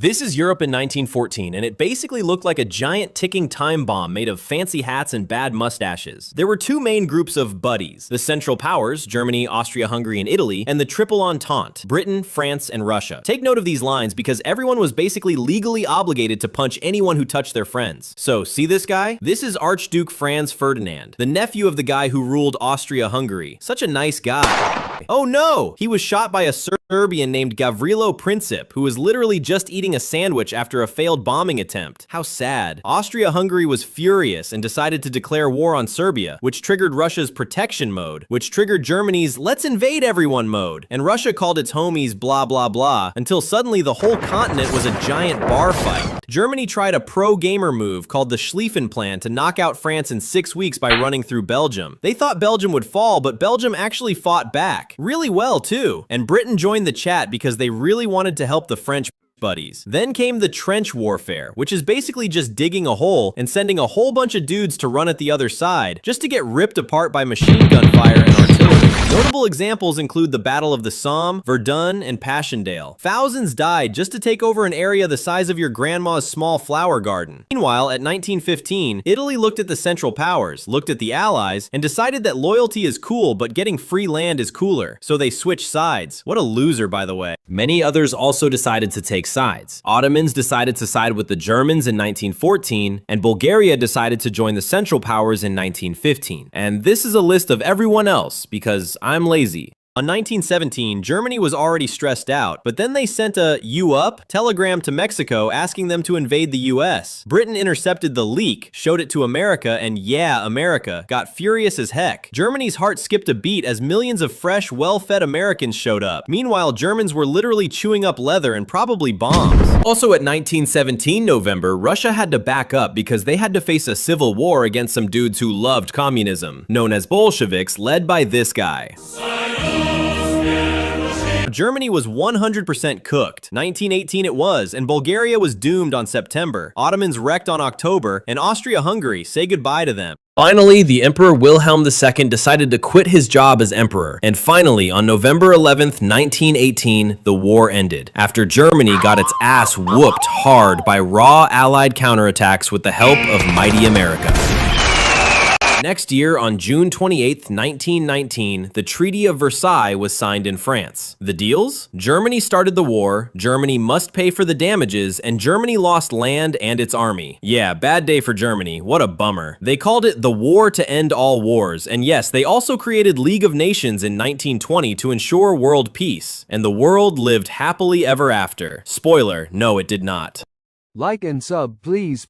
This is Europe in 1914, and it basically looked like a giant ticking time bomb made of fancy hats and bad mustaches. There were two main groups of buddies: the Central Powers, Germany, Austria-Hungary, and Italy, and the Triple Entente, Britain, France, and Russia. Take note of these lines because everyone was basically legally obligated to punch anyone who touched their friends. So, see this guy? This is Archduke Franz Ferdinand, the nephew of the guy who ruled Austria-Hungary. Such a nice guy. Oh no! He was shot by a Serbian named Gavrilo Princip, who was literally just eating a sandwich after a failed bombing attempt. How sad. Austria-Hungary was furious and decided to declare war on Serbia, which triggered Russia's protection mode, which triggered Germany's let's invade everyone mode, and Russia called its homies blah blah blah, until suddenly the whole continent was a giant bar fight. Germany tried a pro-gamer move called the Schlieffen Plan to knock out France in 6 weeks by running through Belgium. They thought Belgium would fall, but Belgium actually fought back. Really well, too. And Britain joined the chat because they really wanted to help the French buddies. Then came the trench warfare, which is basically just digging a hole and sending a whole bunch of dudes to run at the other side, just to get ripped apart by machine gun fire and artillery. Notable examples include the Battle of the Somme, Verdun, and Passchendaele. Thousands died just to take over an area the size of your grandma's small flower garden. Meanwhile, at 1915, Italy looked at the Central Powers, looked at the Allies, and decided that loyalty is cool, but getting free land is cooler. So they switched sides. What a loser, by the way. Many others also decided to take sides. Ottomans decided to side with the Germans in 1914, and Bulgaria decided to join the Central Powers in 1915. And this is a list of everyone else, because I'm lazy. On 1917, Germany was already stressed out, but then they sent a "you up" telegram to Mexico asking them to invade the US. Britain intercepted the leak, showed it to America, and yeah, America got furious as heck. Germany's heart skipped a beat as millions of fresh, well-fed Americans showed up. Meanwhile, Germans were literally chewing up leather and probably bombs. Also at 1917 November, Russia had to back up because they had to face a civil war against some dudes who loved communism, known as Bolsheviks, led by this guy. Germany was 100% cooked. 1918 it was, and Bulgaria was doomed on September. Ottomans wrecked on October, and Austria-Hungary, say goodbye to them. Finally, the Emperor Wilhelm II decided to quit his job as emperor, and finally, on November 11th, 1918, the war ended, after Germany got its ass whooped hard by raw Allied counterattacks with the help of mighty America. Next year, on June 28, 1919, the Treaty of Versailles was signed in France. The deals? Germany started the war, Germany must pay for the damages, and Germany lost land and its army. Yeah, bad day for Germany. What a bummer. They called it the War to End All Wars, and yes, they also created League of Nations in 1920 to ensure world peace. And the world lived happily ever after. Spoiler, no, it did not. Like and sub, please.